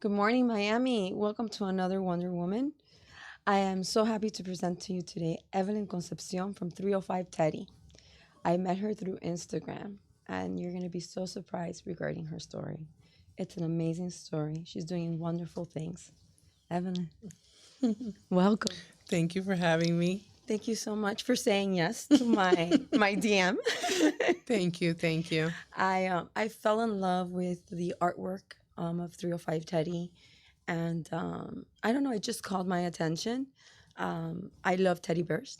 Good morning, Miami. Welcome to another Wonder Woman. I am so happy to present to you today Evelyn Concepcion from 305 Teddy. I met her through Instagram, and you're going to be so surprised regarding her story. It's an amazing story. She's doing wonderful things. Evelyn, welcome. Thank you for having me. Thank you so much for saying yes to my DM. Thank you. Thank you. I fell in love with the artwork of 305 Teddy, and I don't know, it just called my attention. I love teddy bears.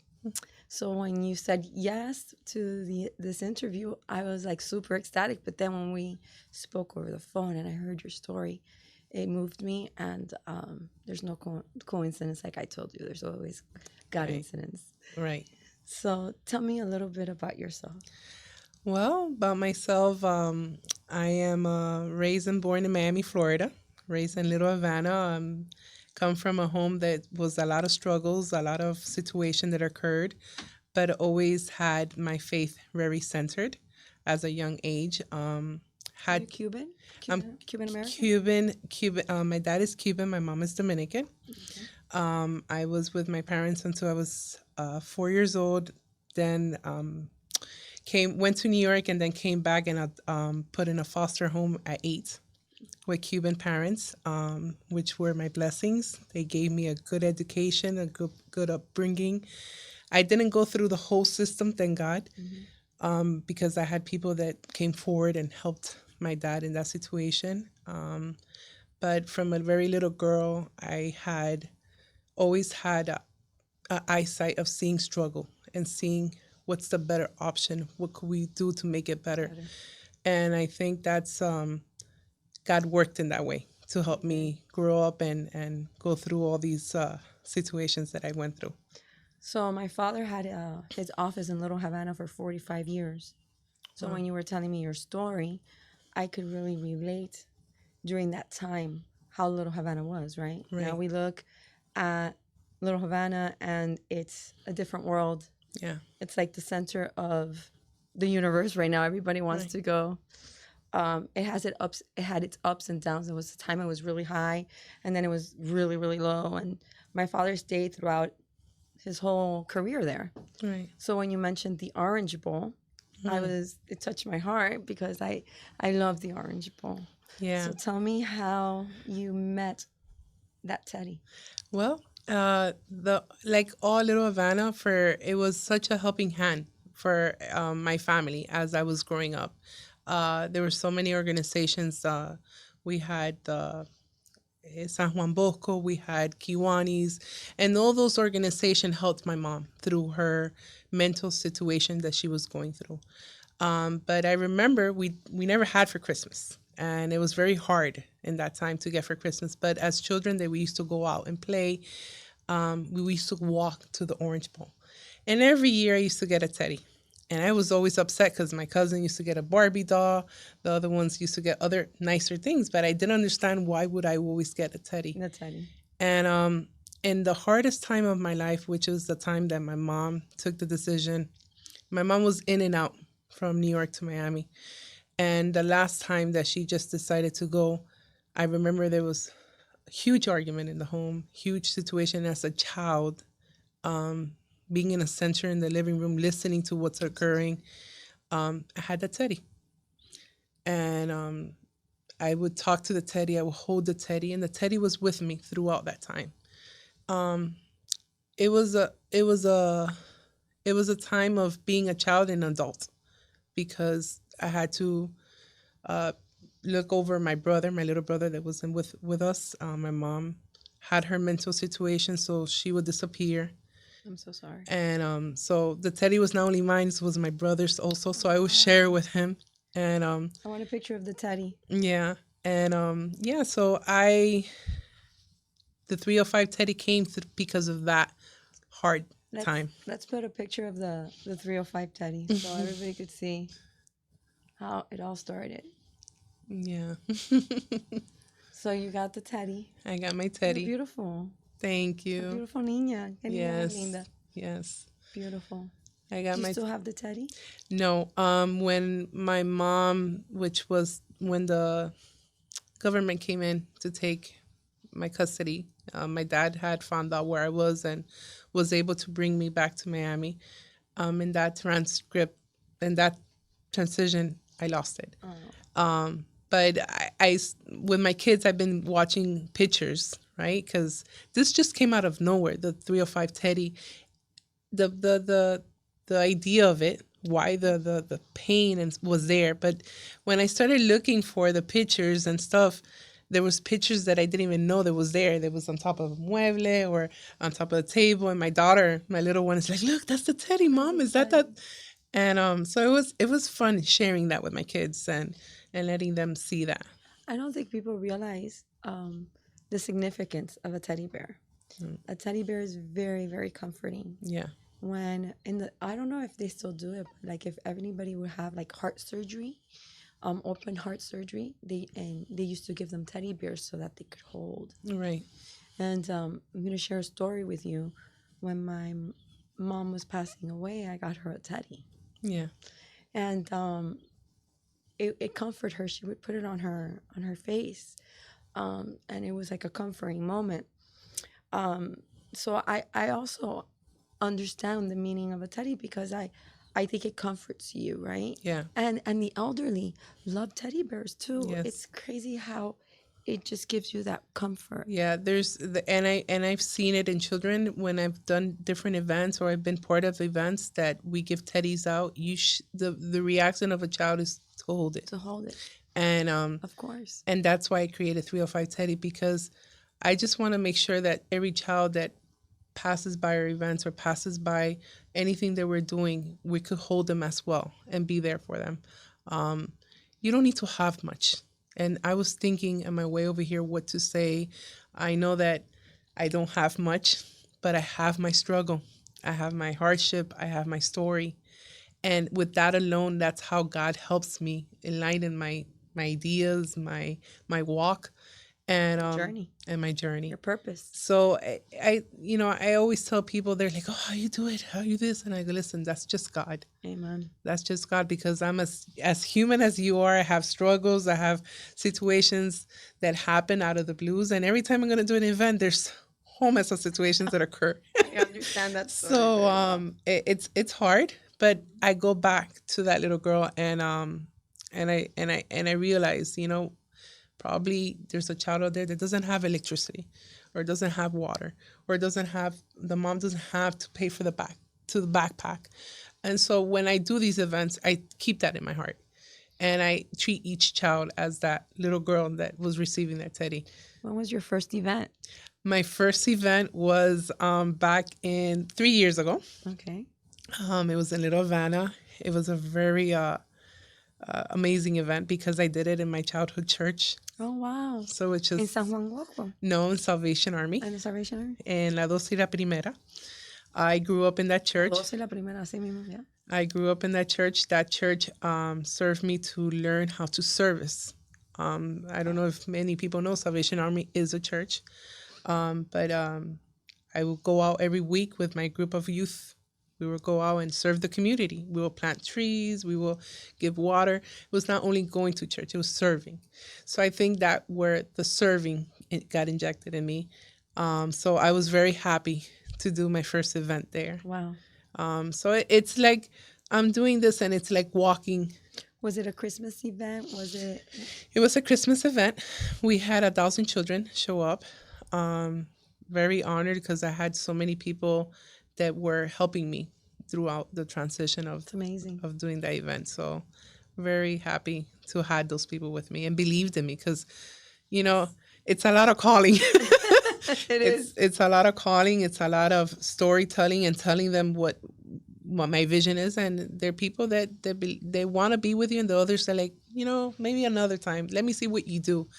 So when you said yes to this interview, I was like super ecstatic. But then when we spoke over the phone and I heard your story, it moved me. And there's no coincidence, like I told you. There's always God Right. incidents. Right. So tell me a little bit about yourself. Well, about myself, I am raised and born in Miami, Florida. Raised in Little Havana. Come from a home that was a lot of struggles, a lot of situation that occurred, but always had my faith very centered as a young age. Are you Had Cuban? I'm Cuban American? Cuban. My dad is Cuban. My mom is Dominican. Okay. I was with my parents until I was 4 years old. Then went to New York and then came back and put in a foster home at 8 with Cuban parents, which were my blessings. They gave me a good education, a good upbringing. I didn't go through the whole system, thank God, Mhm. because I had people that came forward and helped my dad in that situation. But from a very little girl, I had always had a eyesight of seeing struggle and seeing what's the better option. What could we do to make it better? Better. And I think that's God worked in that way to help Okay. me grow up and go through all these situations that I went through. So my father had his office in Little Havana for 45 years. So Wow. when you were telling me your story, I could really relate during that time how Little Havana was, right? Now Right. we look at Little Havana and it's a different world. Yeah. It's like the center of the universe right now. Everybody wants Right. to go. It had its ups and downs. There was a time it was really high, and then it was really, really low. And my father stayed throughout his whole career there. Right. So when you mentioned the Orange Bowl, Mm. it touched my heart because I love the Orange Bowl. Yeah. So tell me how you met that Teddy. Well, the like all Little Havana for it was such a helping hand for my family as I was growing up. There were so many organizations. We had the San Juan Bosco, we had Kiwanis, and all those organizations helped my mom through her mental situation that she was going through. But I remember we never had for Christmas, and it was very hard in that time to get for Christmas. But as children, that we used to go out and play. We used to walk to the Orange Bowl, and every year I used to get a teddy. And I was always upset because my cousin used to get a Barbie doll. The other ones used to get other nicer things, but I didn't understand why would I always get a teddy. The Teddy. And in the hardest time of my life, which was the time that my mom took the decision, my mom was in and out from New York to Miami. And the last time that she just decided to go, I remember there was a huge argument in the home, huge situation as a child, being in a center in the living room, listening to what's occurring. I had that teddy. And I would talk to the teddy, I would hold the teddy, and the teddy was with me throughout that time. It was a it was a it was a time of being a child and adult because I had to look over my brother, my little brother that was with us. My mom had her mental situation, so she would disappear. I'm so sorry. And so the teddy was not only mine, it was my brother's also. So I would share Wow. with him. And I want a picture of the Teddy. yeah. And yeah, so the 305 teddy came because of that hard time. Let's put a picture of the 305 Teddy so everybody could see how it all started. Yeah. So you got the Teddy. I got my You're teddy. beautiful. Thank A you. beautiful niña. Qué niña más Yes. linda. Yes. Beautiful. I Do got you my still have the Teddy? no, when my mom, which was when government came in to take my custody. My dad had found out where I was and was able to bring me back to Miami. In that transcript, in that transition, I lost it. Oh, But with my kids, I've been watching pictures, right? Because this just came out of nowhere. The 305 Teddy, the idea of it, why the pain and was there. But when I started looking for the pictures and stuff, there was pictures that I didn't even know that was there. That was on top of a mueble or on top of the table. And my daughter, my little one, is like, "Look, that's the Teddy, Mom. Is that that?" And so it was fun sharing that with my kids and letting them see that. I don't think people realize the significance of a teddy bear. A teddy bear is very, very comforting. Yeah. When I don't know if they still do it, but like if anybody would have like heart surgery, open heart surgery, they used to give them teddy bears so that they could hold. Right. And I'm gonna share a story with you. When my mom was passing away, I got her a teddy, Yeah. and it comforted her. She would put it on her face, and it was like a comforting moment. So I also understand the meaning of a teddy because I think it comforts you, right? Yeah. And the elderly love teddy bears too. Yes. It's crazy how it just gives you that comfort. Yeah, I've seen it in children when I've done different events or I've been part of events that we give teddies out. The reaction of a child is to hold it, To hold it, and of course. and that's why I created 305 Teddy, because I just want to make sure that every child that passes by our events or passes by anything that we're doing, we could hold them as well and be there for them. You don't need to have much. And I was thinking on my way over here what to say. I know that I don't have much, but I have my struggle. I have my hardship. I have my story. And with that alone, that's how God helps me enlighten my ideas, my walk, Journey, and my journey. your purpose. So I always tell people, they're like, "Oh, how you do it? How you this?" And I go, "Listen, that's just God. Amen. That's just God, because I'm as human as you are. I have struggles. I have situations that happen out of the blues, and every time I'm gonna do an event, there's whole mess of situations that occur. I understand that story So very well. it's hard, but I go back to that little girl, and I realize, probably there's a child out there that doesn't have electricity or doesn't have water or the mom doesn't have to pay for the backpack. And so when I do these events, I keep that in my heart. And I treat each child as that little girl that was receiving that teddy. When was your first event? My first event was back in 3 years ago. Okay. It was in Little Havana. It was a very amazing event because I did it in my childhood church. Oh, wow. So it's In just San Juan Guapo, known Salvation Army en el Salvation Army. in La Dos y La Primera. I grew up in that church. 12 la primera, así mismo, yeah. I grew up in that church. That church served me to learn how to service. I don't know if many people know Salvation Army is a church, but I will go out every week with my group of youth. We will go out and serve the community. We will plant trees. We will give water. It was not only going to church, it was serving. So I think that where the serving it got injected in me. So I was very happy to do my first event there. Wow. So it's like I'm doing this and it's like walking. Was it a Christmas event? Was it? It was a Christmas event. We had 1,000 children show up. Very honored because I had so many people that were helping me throughout the transition It's amazing. of doing that event. So very happy to have those people with me and believed in me because, it's a lot of calling. It is. It's a lot of calling. It's a lot of storytelling and telling them what my vision is. And there are people that they want to be with you, and the others are like, maybe another time. Let me see what you do.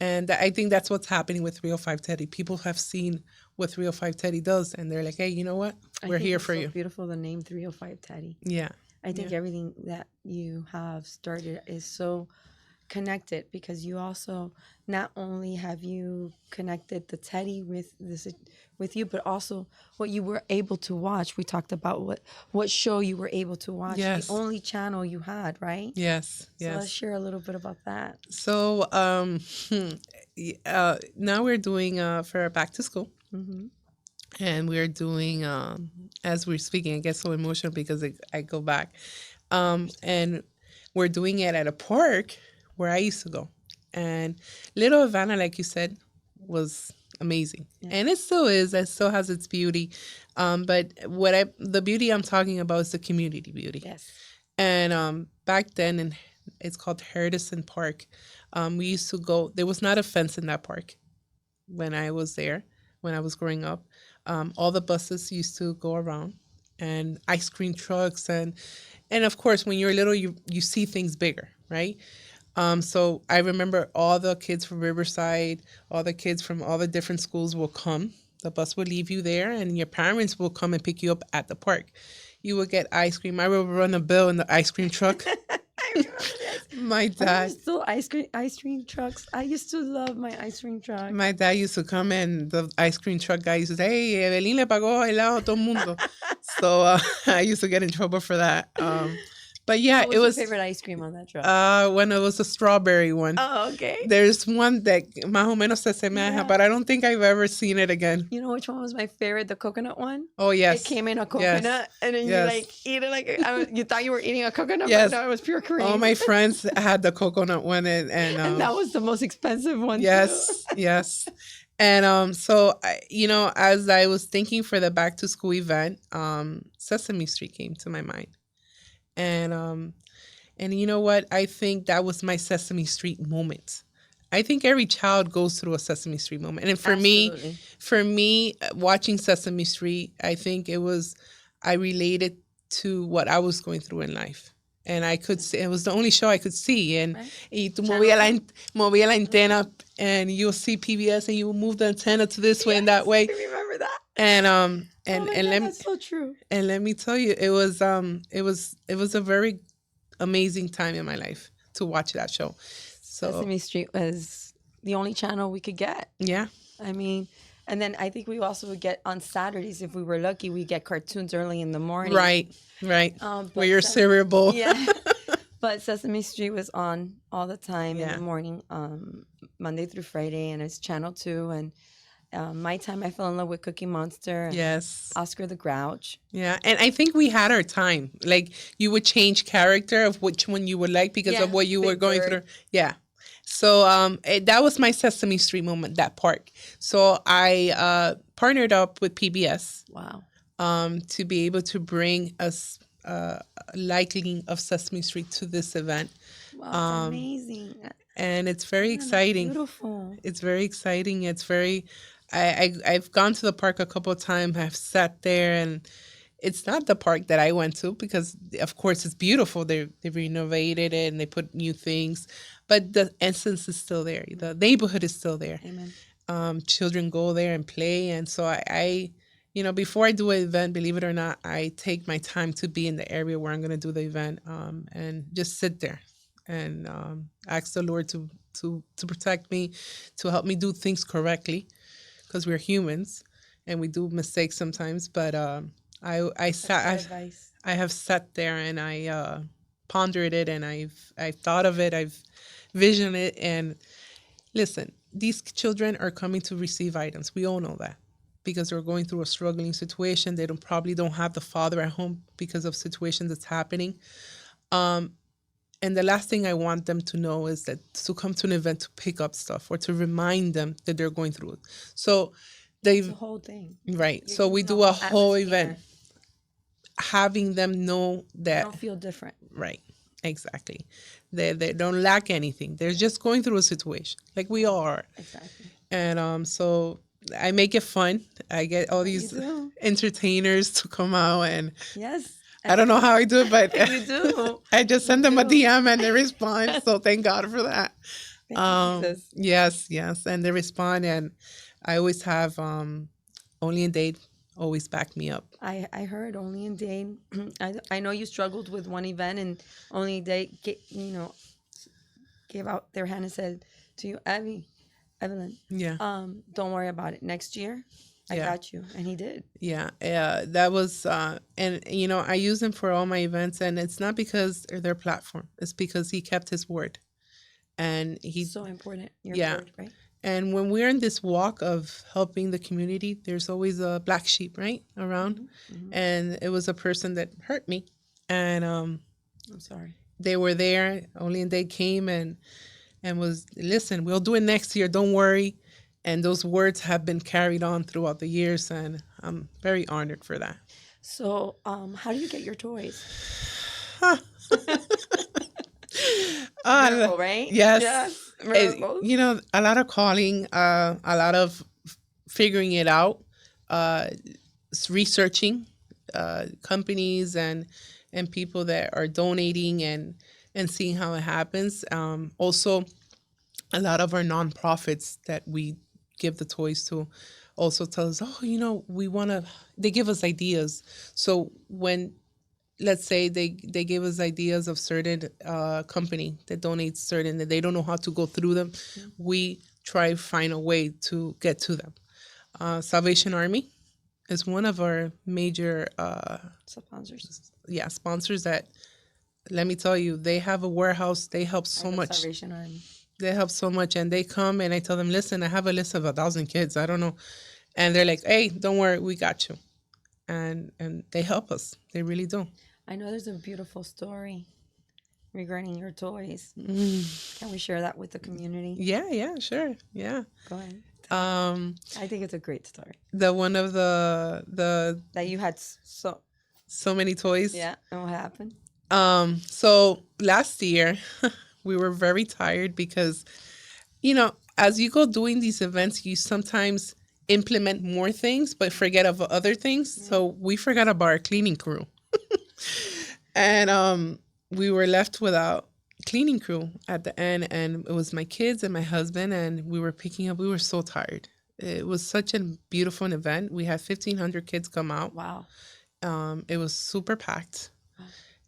And I think that's what's happening with 305 Teddy. People have seen what 305 Teddy does, and they're like, hey, you know what? We're here for you. Beautiful, the name 305 Teddy. Yeah. I think everything that you have started is so connected because you also not only have you connected the Teddy with this with you, but also what you were able to watch. We talked about what show you were able to watch, the Yes. only channel you had, right? Yes. So let's Yes. share a little bit about that. So now we're doing for back to school, Hmm. and we're doing as we're speaking. I get so emotional because I go back, and we're doing it at a park where I used to go, and Little Havana, like you said, was amazing, Yeah. and it still is. It still has its beauty, but the beauty I'm talking about is the community beauty. Yes. And back then, and it's called Herdison Park. We used to go. There was not a fence in that park when I was there. When I was growing up, all the buses used to go around, and ice cream trucks, and of course, when you're little, you see things bigger, right? So I remember all the kids from Riverside, all the kids from all the different schools will come. The bus will leave you there, and your parents will come and pick you up at the park. You will get ice cream. I will run a bill in the ice cream truck. I remember the ice. My Are there dad, still ice cream trucks? I used to love my ice cream truck. my dad used to come and the ice cream truck guy used to say, "Hey, Evelyn le pagó helado a todo mundo." So I used to get in trouble for that. But yeah, What it was your was favorite ice cream on that truck? when it was a strawberry one. Oh, okay. There's one that más o menos se asemeja, Yeah. but I don't think I've ever seen it again. You know which one was my favorite? The coconut one. Oh yes, It came in a yes, coconut, and then yes. you like eat it like you thought you were eating a coconut, Yes. but no, it was pure cream. All my friends had the coconut one, and and that was the most expensive one. yes, yes. And so as I was thinking for the back to school event, Sesame Street came to my mind, and you know what? I think that was my Sesame Street moment. I think every child goes through a Sesame Street moment, and Absolutely. for me, watching Sesame Street, I think I related to what I was going through in life. And I could see, it was the only show I could see. And Right. y tú Channel movía la antena, and you'll see PBS, and you will move the antenna to this way and that way. I remember that. And Oh and my and God, let me that's so true. and let me tell you, it was a very amazing time in my life to watch that show. So Sesame Street was the only channel we could get. yeah, I mean, and then I think we also would get on Saturdays if we were lucky. We get cartoons early in the morning. right. But Where your cereal bowl. Yeah. But Sesame Street was on all the time in Yeah. the morning, Monday through Friday, and it's Channel 2. And my time, I fell in love with Cookie Monster and Yes. Oscar the Grouch. Yeah, and I think we had our time. Like you would change character of which one you would like because Yeah, of what you were Big going Bird. through. Yeah. So that was my Sesame Street moment, that park. So I partnered up with PBS Wow. to be able to bring us a liking of Sesame Street to this event. Wow, it's amazing. And it's very Man, that's exciting. beautiful. It's very exciting. It's very I've gone to the park a couple of times. I've sat there, and it's not the park that I went to because of course it's beautiful. They renovated it and they put new things, but the essence is still there. The neighborhood is still there. Amen. Children go there and play, and so I before I do an event, believe it or not, I take my time to be in the area where I'm going to do the event, and just sit there and ask the Lord to protect me, to help me do things correctly, because we're humans and we do mistakes sometimes. But I That's good sat advice. I have sat there and I pondered it, and I've thought of it, I've visioned it, and listen, these children are coming to receive items. We all know that because they're going through a struggling situation. They probably don't have the father at home because of situations that's happening. And the last thing I want them to know is that to come to an event to pick up stuff or to remind them that they're going through it. So It's the whole thing. right. You're So we giving do a whole whole atmosphere. event having them know They that don't feel different. right. Exactly. They don't lack anything. They're just going through a situation like we all are. Exactly. And so I make it fun. I get all You these do. entertainers to come out, and Yes. I don't know how I do it, but You do. I just send them a do. DM and they respond. So thank God for that. Thank you, Jesus. Yes, and they respond, and I always have Only in Date always back me up. I heard Only in Dane. I know you struggled with one event and Only in Dane, gave out their hand and said to you, Evelyn, Yeah. don't worry about it. Next year, I Yeah. got you. And he did. Yeah, that was, and I use him for all my events, and it's not because they're their platform. It's because he kept his word, and So important. Your yeah. word, right? And when we're in this walk of helping the community, there's always a black sheep, right, around, and it was a person that hurt me, and I'm sorry. they were there. Only they came and was, listen, we'll do it next year. Don't worry. And those words have been carried on throughout the years, and I'm very honored for that. So, how do you get your toys? Uh, Miracle, right? yes. Yes, miracles. A lot of calling, a lot of figuring it out, uh, researching companies and people that are donating and seeing how it happens. Also, a lot of our nonprofits that we give the toys to also tell us, oh, we want to, they give us ideas. So when, let's say they give us ideas of certain company that donates certain, that they don't know how to go through them, we try to find a way to get to them. Salvation Army is one of our major Sponsors. sponsors that, let me tell you, they have a warehouse. They help I so love much. Salvation Army. They help so much, and they come and I tell them, listen, I have a list of 1,000 kids. I don't know, and they're like, hey, don't worry, we got you, and they help us. They really do. I know there's a beautiful story regarding your toys. Can we share that with the community? Yeah, sure, yeah. Go ahead. Um, I think it's a great story. the one of the That you had so many toys. yeah, and what happened? So last year, we were very tired because, as you go doing these events, you sometimes implement more things but forget of other things. So we forgot about our cleaning crew. And we were left without cleaning crew at the end, and it was my kids and my husband, and we were picking up. We were so tired. It was such a beautiful event. We had 1,500 kids come out. Wow. It was super packed.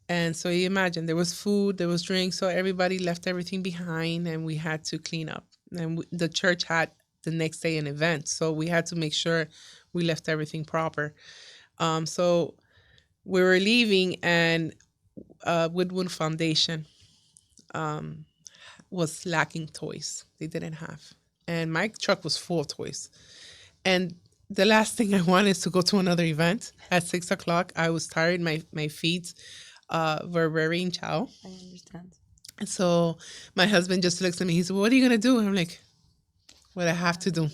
And so you imagine, there was food, there was drinks, so everybody left everything behind, and we had to clean up. And the church had the next day an event, so we had to make sure we left everything proper. So we were leaving, and Woodwood Foundation was lacking toys. They didn't have, and my truck was full of toys. And the last thing I wanted is to go to another event at 6 o'clock. I was tired. My feet were very in chow. I understand. And so my husband just looks at me. He said, "What are you gonna do?" And I'm like, "What I have to do."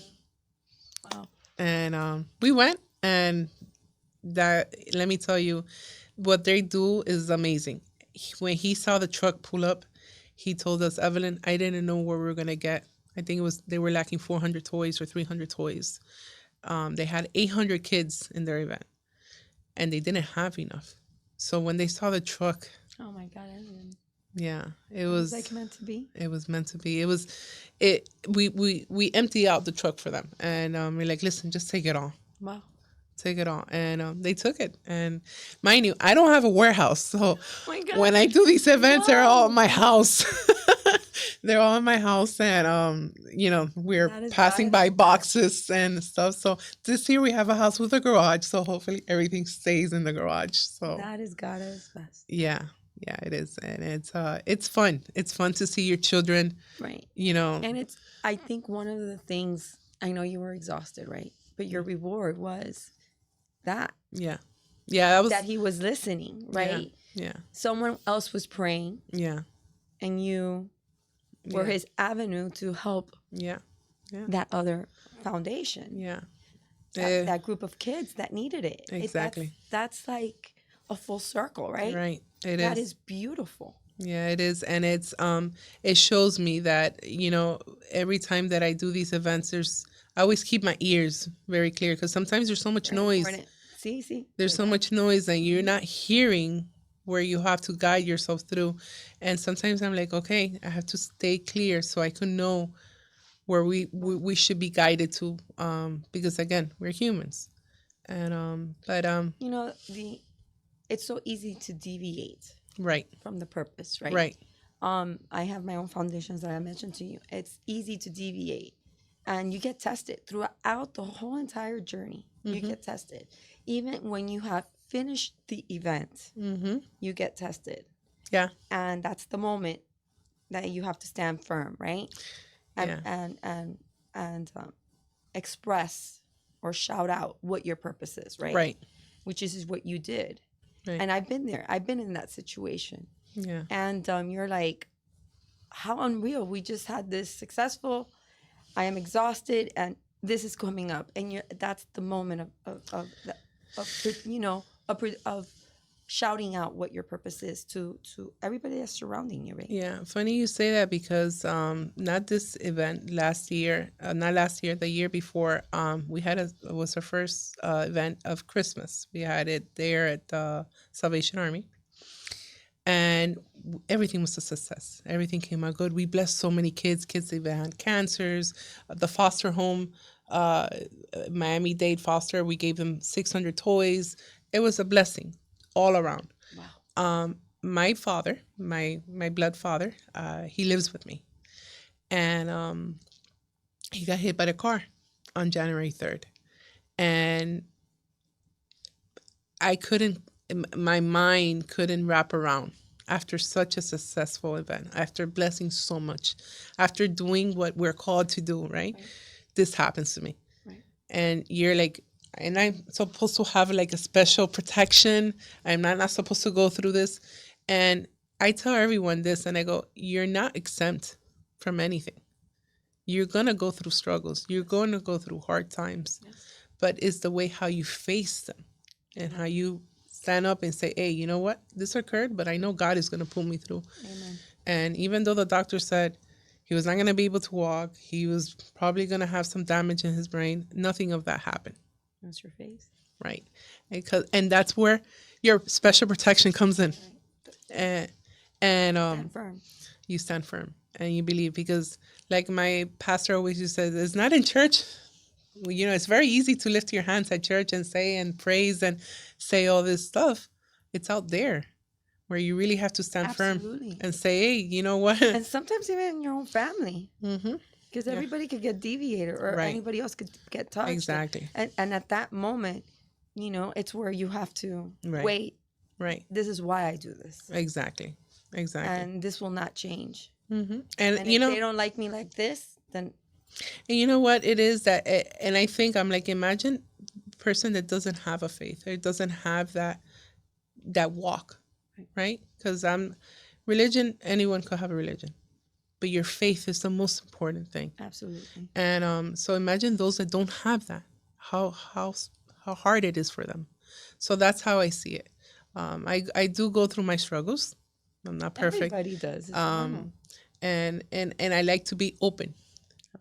Wow. And we went, and that, let me tell you, what they do is amazing. When he saw the truck pull up, he told us, "Evelyn, I didn't know where we were gonna get. I think they were lacking 400 toys or 300 toys. They had 800 kids in their event, and they didn't have enough. So when they saw the truck, Oh my God, Evelyn. yeah, It was like meant to be. it was meant to be. We empty out the truck for them, and we're like, listen, just take it all. Wow. Take it all. And they took it. And mind you, I don't have a warehouse. So Oh my God. when I do these events, they're all Wow. in my house. They're all in my house. And, we're That is passing by boxes and stuff. So this year we have a house with a garage. So hopefully everything stays in the garage. So That is God's best. yeah, it is. And it's fun. It's fun to see your children, Right. And I think one of the things, I know you were exhausted, right? But your reward was that yeah. Yeah, that he was listening, right? Yeah. Someone else was praying, Yeah. and you were his avenue to help Yeah. that other foundation, Yeah. that group of kids that needed it. Exactly. That's like a full circle, right? Right. It is. That is beautiful. Yeah, it is. And it shows me that, every time that I do these events, I always keep my ears very clear, because sometimes there's so much noise. Important. See? There's so much noise, and you're not hearing where you have to guide yourself through. And sometimes I'm like, okay, I have to stay clear so I can know where we should be guided to, because again, we're humans. And but It's so easy to deviate right. from the purpose, right? Right. I have my own foundations that I mentioned to you. It's easy to deviate, and you get tested throughout the whole entire journey. You Mm-hmm. get tested, even when you have finished the event. Mm-hmm. You get tested, Yeah. and that's the moment that you have to stand firm, right? And Yeah. and express or shout out what your purpose is, right? Right. Which is what you did. Right. And I've been there. I've been in that situation. Yeah. And you're like, how unreal. We just had this successful. I am exhausted, and this is coming up. And that's the moment of shouting out what your purpose is to everybody that's surrounding you, right? Yeah, funny you say that because not this event last year, not last year, the year before, we had it was our first event of Christmas. We had it there at the Salvation Army, and everything was a success. Everything came out good. We blessed so many kids. Kids even had cancers. The foster home, uh, Miami-Dade Foster, we gave them 600 toys. It was a blessing all around. Wow. My father, my blood father, he lives with me, and he got hit by a car on January 3rd, and I couldn't, my mind couldn't wrap around after such a successful event, after blessing so much, after doing what we're called to do. Right, this happens to me, Right. and you're like. And I'm supposed to have like a special protection. I'm not supposed to go through this. And I tell everyone this, and I go, you're not exempt from anything. You're going to go through struggles. You're going to go through hard times. Yes. But it's the way how you face them and how you stand up and say, hey, you know what? This occurred, but I know God is going to pull me through. Amen. And even though the doctor said he was not going to be able to walk, he was probably going to have some damage in his brain, nothing of that happened. That's your face. Right. And that's where your special protection comes in. Right. And Stand firm. you stand firm and you believe, because like my pastor always used to say, it's not in church. You know, it's very easy to lift your hands at church and say and praise and say all this stuff. It's out there where you really have to stand Absolutely. firm and say, hey, you know what? And sometimes even in your own family. Mm-hmm. Because everybody could get deviated, or Right. anybody else could get touched. Exactly. And at that moment, it's where you have to Right. wait. Right. This is why I do this. Exactly. And this will not change. Mm-hmm. And if they don't like me like this, then And you know what it is that, and I think I'm like, imagine a person that doesn't have a faith or doesn't have that walk, right? Because religion, anyone could have a religion, but your faith is the most important thing. absolutely. And so imagine those that don't have that, how hard it is for them. So that's how I see it. I do go through my struggles. I'm not perfect. Everybody does. It's normal. And I like to be open.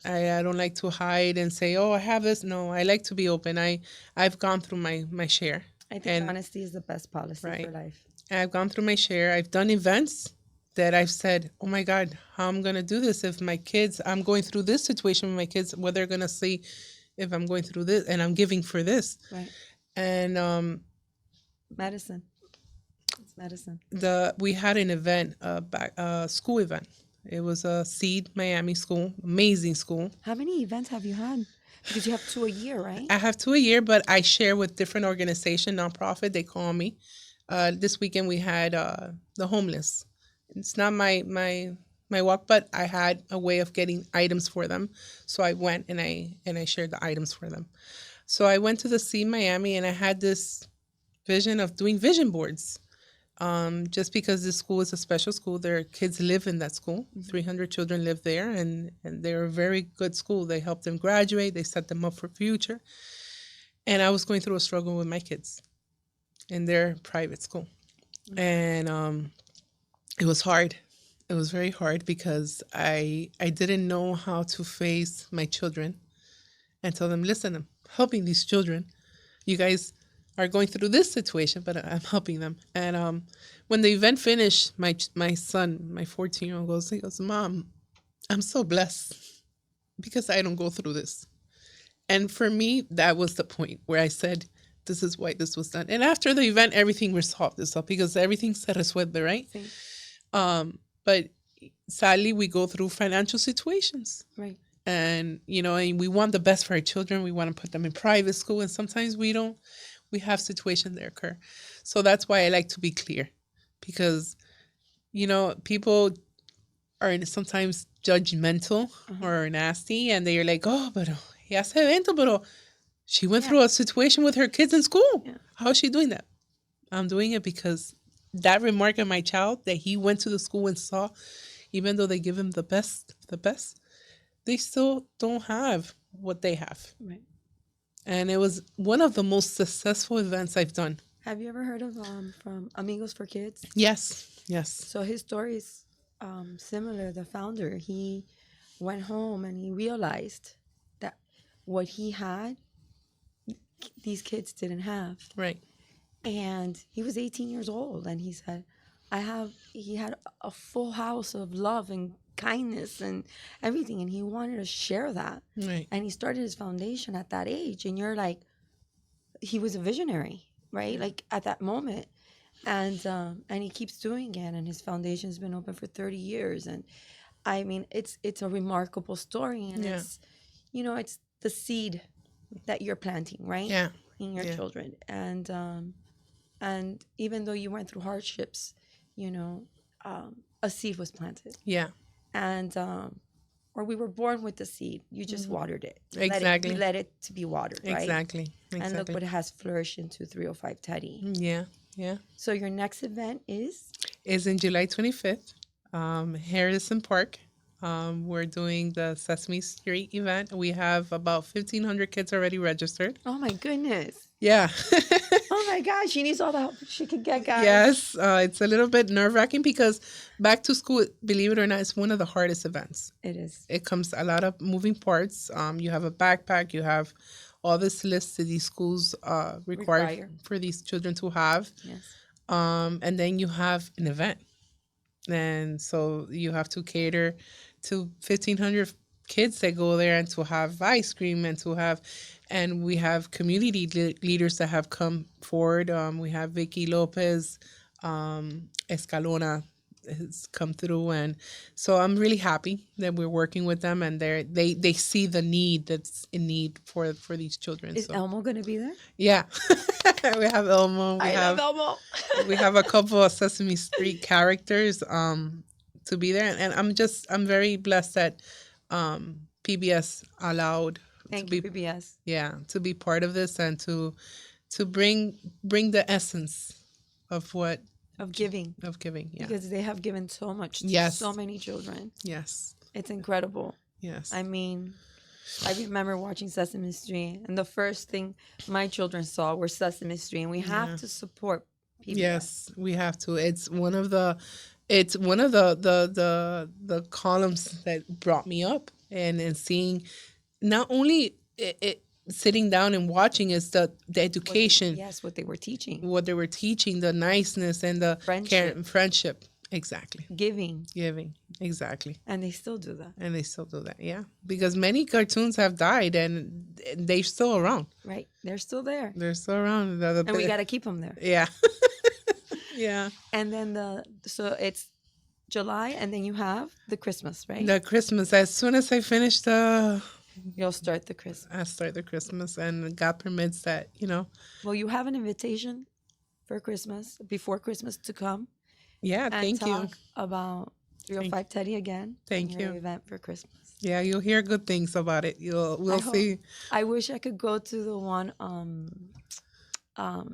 I don't like to hide and say, oh, I have this. No, I like to be open. I've gone through my share. I think honesty is the best policy for life. I've gone through my share. I've done events that I've said, oh my God, how I'm going to do this if my kids, I'm going through this situation with my kids, what they're going to see if I'm going through this and I'm giving for this. Right. And medicine. It's medicine. We had an event, a school event. It was a Seed Miami school, amazing school. How many events have you had? Because you have 2 a year, right? I have 2 a year, but I share with different organization, nonprofit. They call me. This weekend we had the homeless. It's not my walk, but I had a way of getting items for them. So I went and I shared the items for them. So I went to the Seed Miami and I had this vision of doing vision boards. Just because this school is a special school, their kids live in that school. 300 children live there, and they're a very good school. They help them graduate. They set them up for future. And I was going through a struggle with my kids in their private school. And it was hard. It was very hard because I didn't know how to face my children and tell them, listen, I'm helping these children. You guys are going through this situation, but I'm helping them. And when the event finished, my son, my 14-year-old, he goes, Mom, I'm so blessed because I don't go through this. And for me, that was the point where I said, this is why this was done. And after the event, everything resolved itself because everything se resuelve, right? Sí. But sadly we go through financial situations, Right. and and we want the best for our children. We want to put them in private school, and sometimes we don't. We have situations that occur, so that's why I like to be clear, because people are sometimes judgmental Uh-huh. or nasty, and they're like, oh, but he hace evento, but she went Yeah. through a situation with her kids in school. Yeah. How is she doing that? I'm doing it because that remark of my child that he went to the school and saw, even though they give him the best, they still don't have what they have. Right. And it was one of the most successful events I've done. Have you ever heard of from Amigos for Kids? Yes, yes. So his story is similar. The founder, he went home and he realized that what he had, these kids didn't have. Right. And he was 18 years old, and he said, he had a full house of love and kindness and everything, and he wanted to share that. Right. And he started his foundation at that age, and you're like, he was a visionary, right? Like at that moment. And he keeps doing it, and his foundation's been open for 30 years. And I mean, it's a remarkable story, and Yeah. it's the seed that you're planting, right? Yeah. In your Yeah. children. And even though you went through hardships, a seed was planted. Yeah. And or we were born with the seed. You just watered it. Exactly. You let it to be watered, right? Exactly. And look what it has flourished into 305 Teddy. Yeah. Yeah. So your next event is? Is in July 25th, Harrison Park. We're doing the Sesame Street event. We have about 1,500 kids already registered. Oh my goodness. Yeah. Oh my gosh, she needs all the help she could get, guys. Yes, it's a little bit nerve-wracking because back to school, believe it or not, is one of the hardest events. It is. It comes a lot of moving parts. You have a backpack, you have all this list that these schools require for these children to have. Yes. And then you have an event. And so you have to cater to 1,500 kids that go there, and to have ice cream, and we have community leaders that have come forward. We have Vicky Lopez, Escalona has come through, and so I'm really happy that we're working with them, and they see the need that's in need for these children. Is Elmo going to be there? Yeah. We have Elmo. I love Elmo. We have a couple of Sesame Street characters to be there, and I'm very blessed that PBS allowed Thank you, PBS. Yeah, to be part of this, and to bring the essence of what of giving. Yeah, because they have given so much to Yes. so many children. Yes. It's incredible. Yes. I mean, I remember watching Sesame Street, and the first thing my children saw were Sesame Street, and we have to support PBS. Yes, we have to. It's one of the columns that brought me up, and seeing not only it sitting down and watching is the education. What they were teaching. What they were teaching, the niceness and the friendship. Exactly. Giving. Exactly. And they still do that. Yeah. Because many cartoons have died, and they're still around. Right. They're still there. And we got to keep them there. Yeah. Yeah. And then so it's July, and then you have the Christmas, right? The Christmas. As soon as I finish you'll start the Christmas. I start the Christmas, and God permits that, Well, you have an invitation for Christmas, before Christmas to come. Yeah, and thank you. Talk about 305 Teddy again. Thank you. Event for Christmas. Yeah, you'll hear good things about it. We'll see. I wish I could go to the one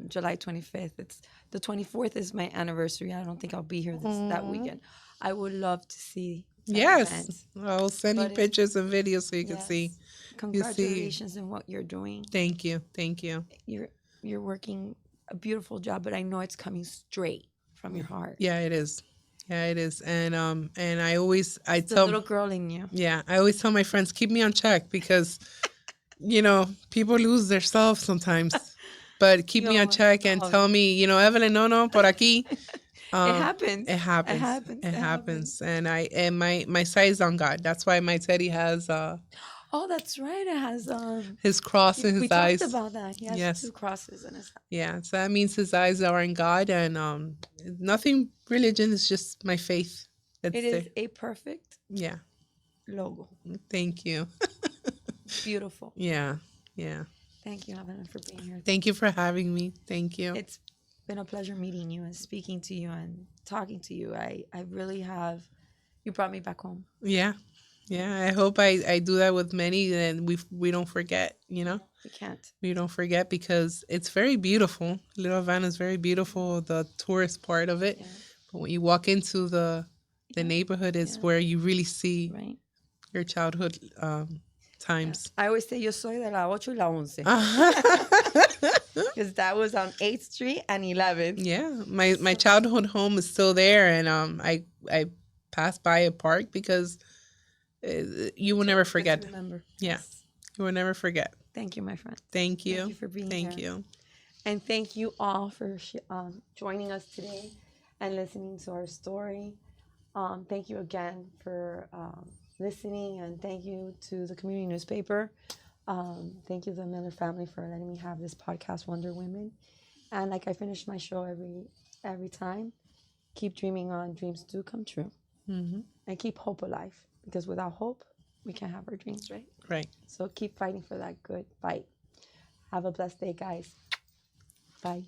July 25th. It's the 24th is my anniversary. I don't think I'll be here that weekend. I would love to see. Yes, event. I'll send you pictures and videos so you can see. Congratulations on what you're doing. Thank you. You're working a beautiful job, but I know it's coming straight from your heart. Yeah, it is. And I always tell the little girl in you. Yeah, I always tell my friends, keep me on check, because people lose their self sometimes. But keep me on check and tell me, Evelyn, no, por aquí. It happens. And my sight is on God. That's why my Teddy has oh, that's right. It has his cross in his eyes. We talked about that. He has 2 crosses in his eyes. Yeah, so that means his eyes are in God, and nothing religion is just my faith It's It there. is a perfect Yeah. logo. Thank you. Beautiful. Yeah. Yeah. Thank you, Evelyn, for being here. Thank you for having me. Thank you. It's been a pleasure meeting you and speaking to you and talking to you. I really have. You brought me back home. Yeah. Yeah. I hope I do that with many, and we don't forget, We can't. We don't forget because it's very beautiful. Little Havana is very beautiful, the tourist part of it. Yeah. But when you walk into the Yeah. neighborhood is Yeah. where you really see Right. your childhood Yeah. times. I always say yo soy de la 8 y la 11 because that was on 8th Street and 11th. Yeah, my childhood home is still there, and I pass by a park because you will never Good forget. to remember. Yeah, Yes. you will never forget. Thank you, my friend. Thank you. Thank you for being Thank here. you. And thank you all for joining us today and listening to our story. Thank you again for listening, and thank you to the community newspaper. Thank you to the Miller family for letting me have this podcast, Wonder Women. And like I finish my show every time, keep dreaming on. Dreams do come true. Mm-hmm. And keep hope alive, because without hope, we can't have our dreams, right? Right. So keep fighting for that good fight. Have a blessed day, guys. Bye.